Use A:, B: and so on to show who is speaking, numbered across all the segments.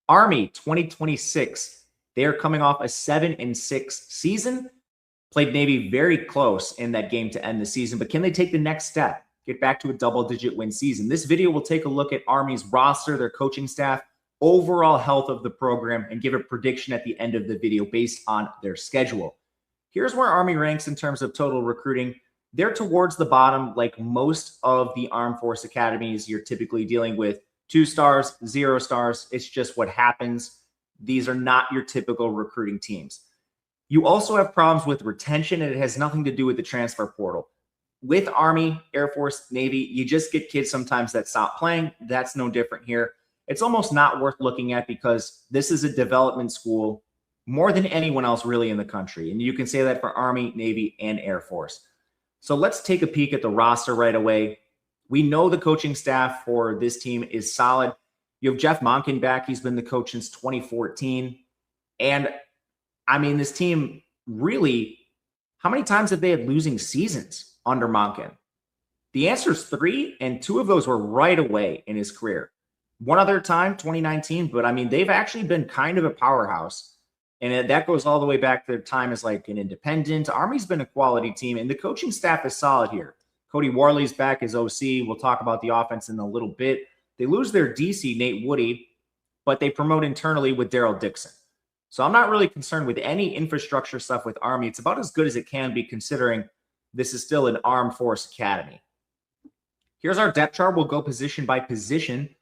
A: Army 2026. They are coming off a 7-6 season. Played Navy very close in that game to end the season, but can they take the next step? Get back to a double-digit win season. This video will take a look at Army's roster, their coaching staff, overall health of the program, and give a prediction at the end of the video based on their schedule. Here's where Army ranks in terms of total recruiting. They're towards the bottom, like most of the Armed Force academies. You're typically dealing with 2 stars, 0 stars. It's just what happens. These are not your typical recruiting teams. You also have problems with retention, and it has nothing to do with the transfer portal. With Army, Air Force, Navy, you just get kids sometimes that stop playing. That's no different here. It's almost not worth looking at because this is a development school more than anyone else really in the country. And you can say that for Army, Navy, and Air Force. So let's take a peek at the roster right away. We know the coaching staff for this team is solid. You have Jeff Monken back. He's been the coach since 2014. And I mean, this team really, how many times have they had losing seasons under Monken? The answer is 3, and 2 of those were right away in his career. One other time, 2019, but I mean, they've actually been kind of a powerhouse. And that goes all the way back to their time as like an independent. Army's been a quality team, and the coaching staff is solid here. Cody Warley's back as OC. We'll talk about the offense in a little bit. They lose their DC, Nate Woody, but they promote internally with Daryl Dixon. So I'm not really concerned with any infrastructure stuff with Army. It's about as good as it can be considering this is still an Armed Force Academy. Here's our depth chart. We'll go position by position.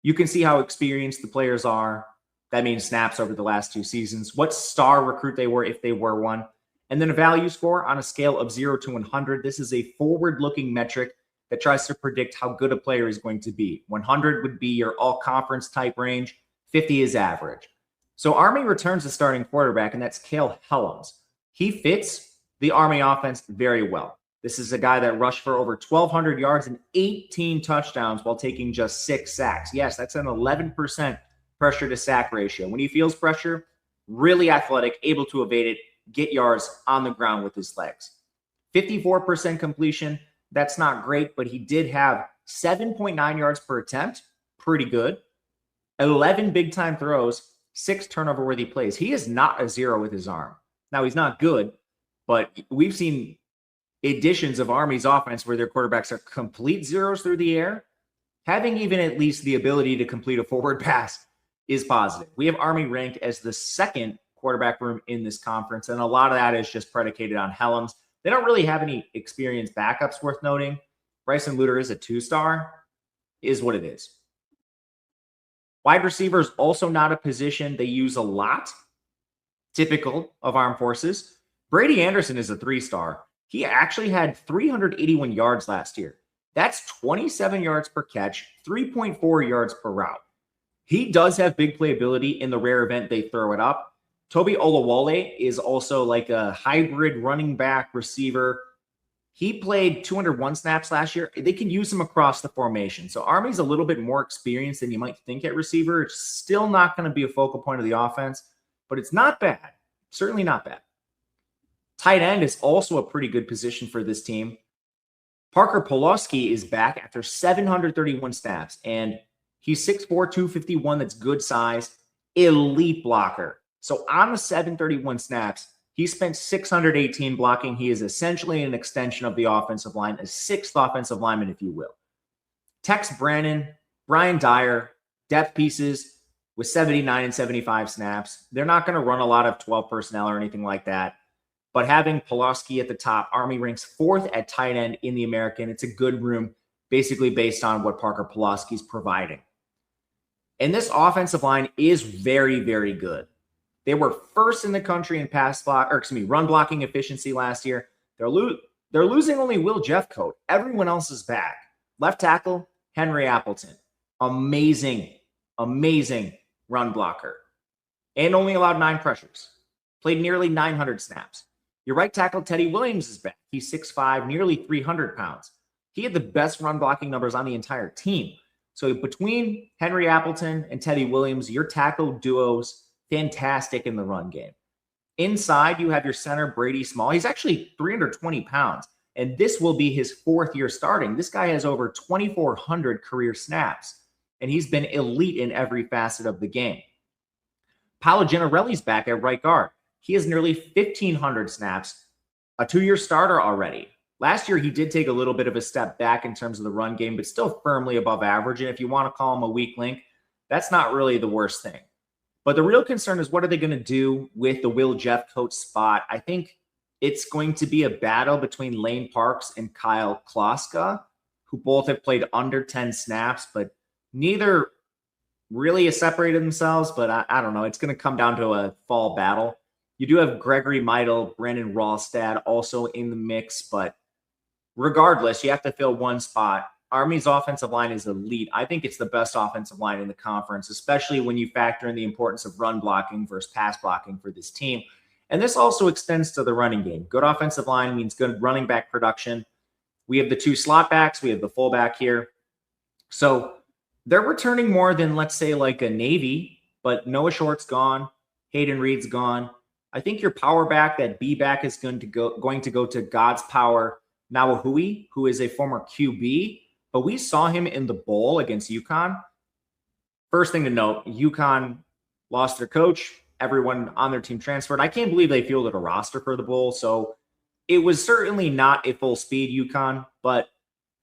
A: You can see how experienced the players are. That means snaps over the last 2 seasons, what star recruit they were if they were one, and then a value score on a scale of 0 to 100. This is a forward-looking metric that tries to predict how good a player is going to be. 100 would be your all-conference type range. 50 is average. So Army returns a starting quarterback, and that's Cale Helms. He fits the Army offense very well. This is a guy that rushed for over 1,200 yards and 18 touchdowns while taking just 6 sacks. Yes, that's an 11% pressure to sack ratio. When he feels pressure, really athletic, able to evade it, get yards on the ground with his legs. 54% completion. That's not great, but he did have 7.9 yards per attempt. Pretty good. 11 big-time throws. 6 turnover-worthy plays. He is not a 0 with his arm. Now, he's not good, but we've seen editions of Army's offense where their quarterbacks are complete zeros through the air. Having even at least the ability to complete a forward pass is positive. We have Army ranked as the 2nd quarterback room in this conference, and a lot of that is just predicated on Helms. They don't really have any experienced backups worth noting. Bryson Luter is a 2-star, is what it is. Wide receiver is also not a position they use a lot, typical of Armed Forces. Brady Anderson is a 3-star. He actually had 381 yards last year. That's 27 yards per catch, 3.4 yards per route. He does have big playability in the rare event they throw it up. Toby Olawale is also like a hybrid running back receiver. He played 201 snaps last year. They can use him across the formation. So Army's a little bit more experienced than you might think at receiver. It's still not going to be a focal point of the offense, but it's not bad. Certainly not bad. Tight end is also a pretty good position for this team. Parker Pawlowski is back after 731 snaps, and he's 6'4", 251. That's good size. Elite blocker. So on the 731 snaps, he spent 618 blocking. He is essentially an extension of the offensive line, a 6th offensive lineman, if you will. Tex Brannon, Brian Dyer, depth pieces with 79 and 75 snaps. They're not going to run a lot of 12 personnel or anything like that. But having Pawlowski at the top, Army ranks 4th at tight end in the American. It's a good room, basically based on what Parker Pawlowski's providing. And this offensive line is very, very good. They were 1st in the country in run blocking efficiency last year. They're losing only Will Jeffcoat. Everyone else is back. Left tackle, Henry Appleton. Amazing, amazing run blocker. And only allowed 9 pressures. Played nearly 900 snaps. Your right tackle, Teddy Williams, is back. He's 6'5", nearly 300 pounds. He had the best run blocking numbers on the entire team. So between Henry Appleton and Teddy Williams, your tackle duos, fantastic in the run game. Inside, you have your center, Brady Small. He's actually 320 pounds, and this will be his 4th year starting. This guy has over 2,400 career snaps, and he's been elite in every facet of the game. Paolo Gennarelli's back at right guard. He has nearly 1,500 snaps, a 2-year starter already. Last year, he did take a little bit of a step back in terms of the run game, but still firmly above average. And if you want to call him a weak link, that's not really the worst thing. But the real concern is, what are they going to do with the Will Jeffcoat spot? I think it's going to be a battle between Lane Parks and Kyle Kloska, who both have played under 10 snaps, but neither really have separated themselves. But I don't know. It's going to come down to a fall battle. You do have Gregory Meidel, Brandon Rawstad also in the mix, but regardless, you have to fill one spot. Army's offensive line is elite. I think it's the best offensive line in the conference, especially when you factor in the importance of run blocking versus pass blocking for this team. And this also extends to the running game. Good offensive line means good running back production. We have the 2 slot backs. We have the fullback here. So they're returning more than, let's say, like a Navy, but Noah Short's gone. Hayden Reed's gone. I think your power back, that B back, is going to go to God's Power Nawahui, who is a former QB, but we saw him in the bowl against UConn. First thing to note, UConn lost their coach. Everyone on their team transferred. I can't believe they fielded a roster for the bowl, so it was certainly not a full speed UConn, but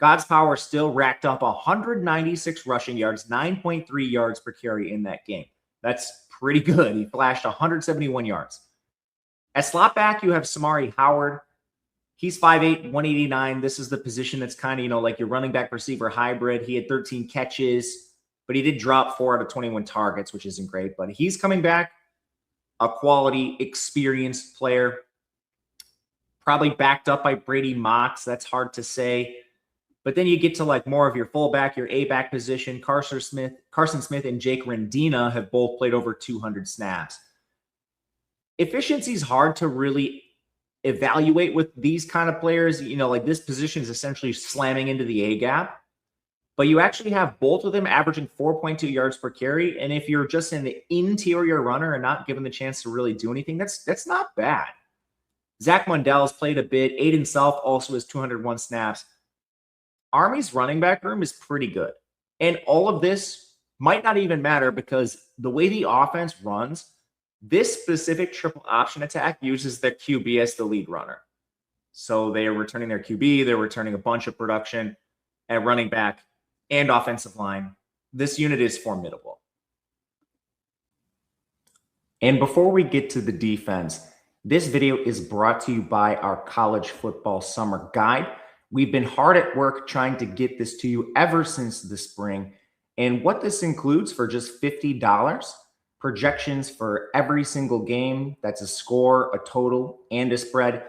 A: God's Power still racked up 196 rushing yards, 9.3 yards per carry in that game. That's pretty good. He flashed 171 yards. At slot back, you have Samari Howard. He's 5'8", 189. This is the position that's kind of, like your running back receiver hybrid. He had 13 catches, but he did drop 4 out of 21 targets, which isn't great. But he's coming back, a quality, experienced player. Probably backed up by Brady Motts. That's hard to say. But then you get to like more of your fullback, your A-back position. Carson Smith and Jake Rendina have both played over 200 snaps. Efficiency is hard to really evaluate with these kind of players. Like this position is essentially slamming into the A gap, but you actually have both of them averaging 4.2 yards per carry. And if you're just an interior runner and not given the chance to really do anything, that's not bad. Zach Mundell's played a bit. Aiden Self also has 201 snaps. Army's running back room is pretty good. And all of this might not even matter because the way the offense runs, this specific triple option attack uses their QB as the lead runner. So they are returning their QB. They're returning a bunch of production at running back and offensive line. This unit is formidable. And before we get to the defense, this video is brought to you by our college football summer guide. We've been hard at work trying to get this to you ever since the spring. And what this includes for just $50, projections for every single game. That's a score, a total, and a spread.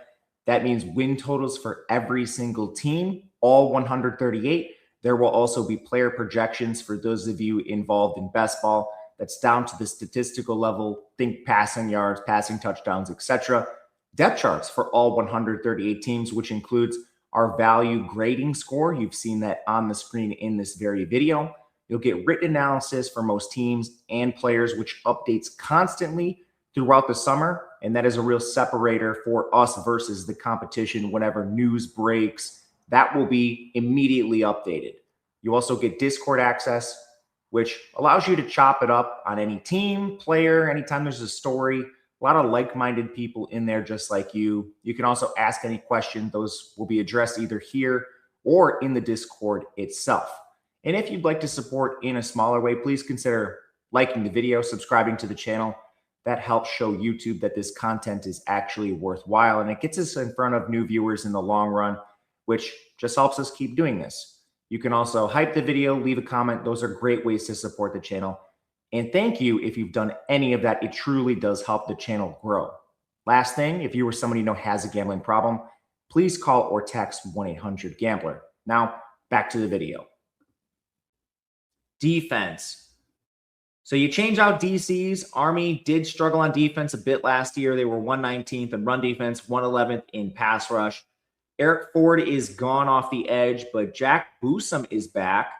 A: That means win totals for every single team, all 138. There will also be player projections for those of you involved in best ball. That's down to the statistical level. Think passing yards, passing touchdowns, etc. Depth charts for all 138 teams, which includes our value grading score. You've seen that on the screen in this very video. You'll get written analysis for most teams and players, which updates constantly throughout the summer. And that is a real separator for us versus the competition. Whenever news breaks, that will be immediately updated. You also get Discord access, which allows you to chop it up on any team, player, anytime there's a story. A lot of like-minded people in there just like you. You can also ask any question. Those will be addressed either here or in the Discord itself. And if you'd like to support in a smaller way, please consider liking the video, subscribing to the channel. That helps show YouTube that this content is actually worthwhile, and it gets us in front of new viewers in the long run, which just helps us keep doing this. You can also hype the video, leave a comment. Those are great ways to support the channel. And thank you if you've done any of that. It truly does help the channel grow. Last thing, if you or somebody you know has a gambling problem, please call or text 1-800-GAMBLER. Now, back to the video. Defense. So you change out DCs. Army did struggle on defense a bit last year. They were 119th in run defense, 111th in pass rush. Eric Ford is gone off the edge, but Jack Boosum is back,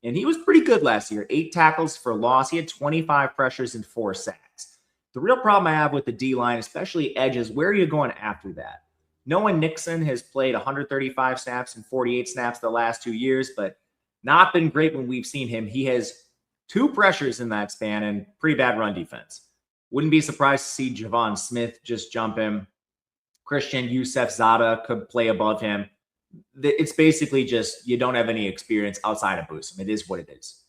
A: and he was pretty good last year. 8 tackles for loss. He had 25 pressures and 4 sacks. The real problem I have with the D-line, especially edges, where are you going after that? Noah Nixon has played 135 snaps and 48 snaps the last 2 years, but not been great when we've seen him. He has 2 pressures in that span and pretty bad run defense. Wouldn't be surprised to see Javon Smith just jump him. Christian Yusef Zada could play above him. It's basically just you don't have any experience outside of Boosum. It is what it is.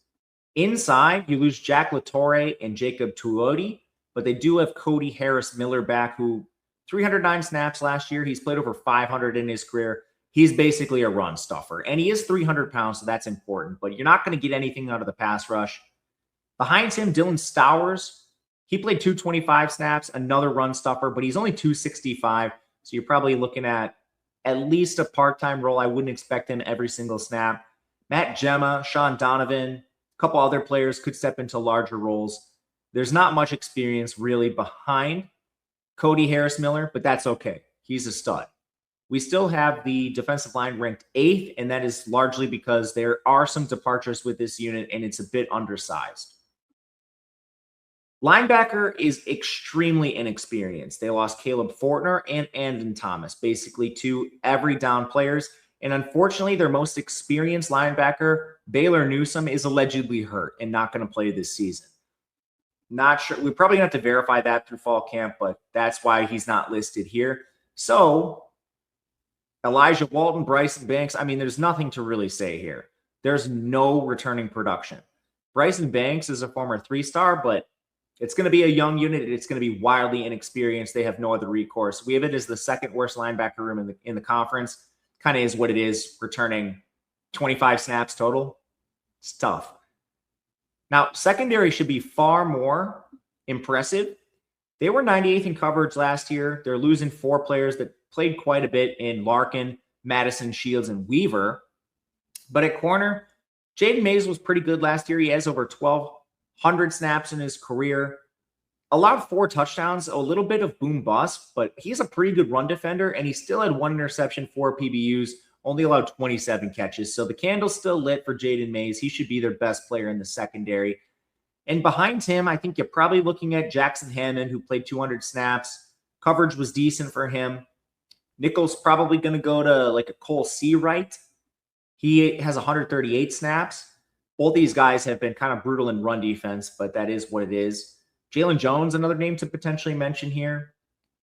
A: Inside, you lose Jack Latore and Jacob Tuioti, but they do have Cody Harris Miller back, who 309 snaps last year. He's played over 500 in his career. He's basically a run stuffer, and he is 300 pounds, so that's important, but you're not going to get anything out of the pass rush. Behind him, Dylan Stowers. He played 225 snaps, another run stuffer, but he's only 265, so you're probably looking at least a part-time role. I wouldn't expect him every single snap. Matt Gemma, Sean Donovan, a couple other players could step into larger roles. There's not much experience really behind Cody Harris Miller, but that's okay. He's a stud. We still have the defensive line ranked 8th, and that is largely because there are some departures with this unit, and it's a bit undersized. Linebacker is extremely inexperienced. They lost Caleb Fortner and Andon Thomas, basically 2 every down players. And unfortunately, their most experienced linebacker, Baylor Newsome, is allegedly hurt and not going to play this season. Not sure. We're probably going to have to verify that through fall camp, but that's why he's not listed here. So Elijah Walton, Bryson Banks, I mean, there's nothing to really say here. There's no returning production. Bryson Banks is a former 3-star, but it's going to be a young unit. It's going to be wildly inexperienced. They have no other recourse. We have it as the second worst linebacker room in the conference. Kind of is what it is, returning 25 snaps total. It's tough. Now, secondary should be far more impressive. They were 98th in coverage last year. They're losing 4 players that played quite a bit in Larkin, Madison, Shields, and Weaver. But at corner, Jaden Mays was pretty good last year. He has over 1,200 snaps in his career. Allowed 4 touchdowns, a little bit of boom bust, but he's a pretty good run defender, and he still had 1 interception, 4 PBUs, only allowed 27 catches. So the candle's still lit for Jaden Mays. He should be their best player in the secondary. And behind him, I think you're probably looking at Jackson Hammond, who played 200 snaps. Coverage was decent for him. Nickel's probably going to go to like a Cole Seawright. He has 138 snaps. Both these guys have been kind of brutal in run defense, but that is what it is. Jalen Jones, another name to potentially mention here.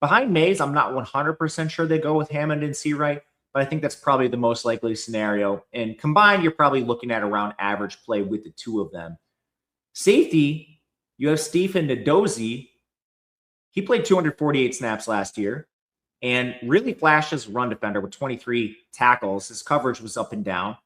A: Behind Mays, I'm not 100% sure they go with Hammond and Seawright, but I think that's probably the most likely scenario. And combined, you're probably looking at around average play with the 2 of them. Safety, you have Stephen Nadozi. He played 248 snaps last year and really flashed as a run defender with 23 tackles. His coverage was up and down.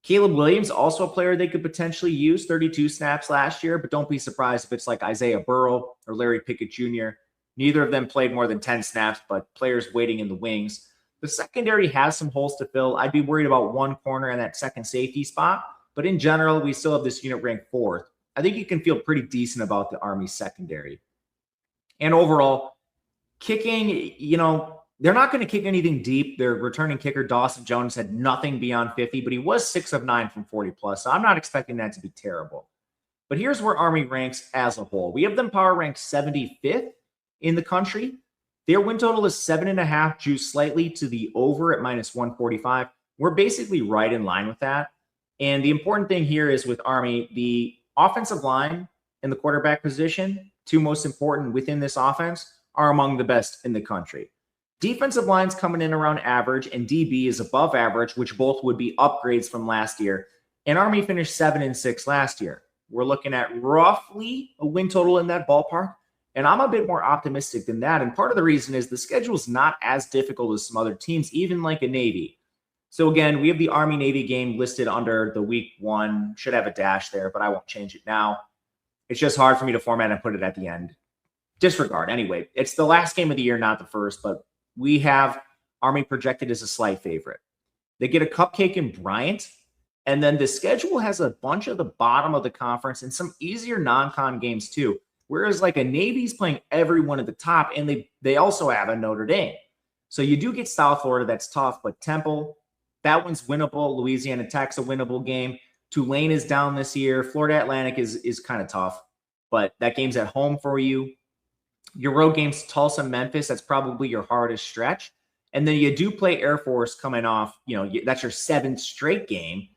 A: Caleb Williams, also a player they could potentially use, 32 snaps last year, but don't be surprised if it's like Isaiah Burrow or Larry Pickett Jr. Neither of them played more than 10 snaps, but players waiting in the wings. The secondary has some holes to fill. I'd be worried about one corner and that second safety spot, but in general, we still have this unit ranked 4th. I think you can feel pretty decent about the Army secondary. And overall, kicking, they're not going to kick anything deep. Their returning kicker, Dawson Jones, had nothing beyond 50, but he was 6 of 9 from 40 plus. So I'm not expecting that to be terrible. But here's where Army ranks as a whole. We have them power ranked 75th in the country. Their win total is 7.5, juiced slightly to the over at minus 145. We're basically right in line with that. And the important thing here is with Army, the offensive line and the quarterback position, 2 most important within this offense, are among the best in the country. Defensive line's coming in around average, and DB is above average, which both would be upgrades from last year. And Army finished 7-6 last year. We're looking at roughly a win total in that ballpark, and I'm a bit more optimistic than that. And part of the reason is the schedule's not as difficult as some other teams, even like a Navy. So again, we have the Army-Navy game listed under the week 1. Should have a dash there, but I won't change it now. It's just hard for me to format and put it at the end. Disregard. Anyway, it's the last game of the year, not the first, but we have Army projected as a slight favorite. They get a cupcake in Bryant, and then the schedule has a bunch of the bottom of the conference and some easier non-con games too. Whereas like a Navy's playing everyone at the top, and they also have a Notre Dame. So you do get South Florida, that's tough, but Temple, that one's winnable. Louisiana Tech's a winnable game. Tulane is down this year. Florida Atlantic is kind of tough, but that game's at home for you. Your road game's Tulsa, Memphis. That's probably your hardest stretch. And then you do play Air Force coming off, that's your 7th straight game,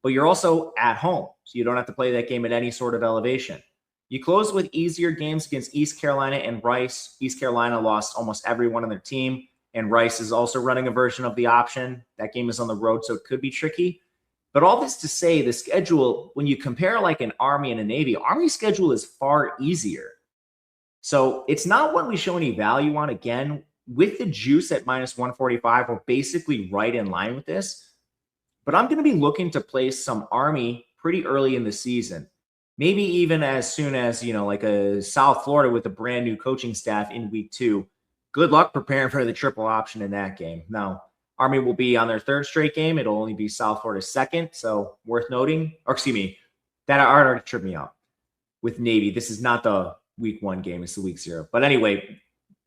A: but you're also at home. So you don't have to play that game at any sort of elevation. You close with easier games against East Carolina and Rice. East Carolina lost almost everyone on their team, and Rice is also running a version of the option. That game is on the road, so it could be tricky. But all this to say, the schedule, when you compare like an Army and a Navy, Army's schedule is far easier. So it's not one we show any value on. Again, with the juice at minus 145, we're basically right in line with this. But I'm going to be looking to place some Army pretty early in the season. Maybe even as soon as, like a South Florida with a brand new coaching staff in week 2. Good luck preparing for the triple option in that game. Now, Army will be on their 3rd straight game. It'll only be South Florida's 2nd. So worth noting, or excuse me, that already tripped me out. With Navy, this is not the week 1 game. It's the week 0. But anyway,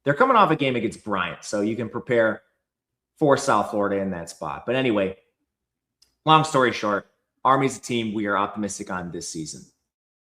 A: they're coming off a game against Bryant. So you can prepare for South Florida in that spot. But anyway, long story short, Army's a team we are optimistic on this season.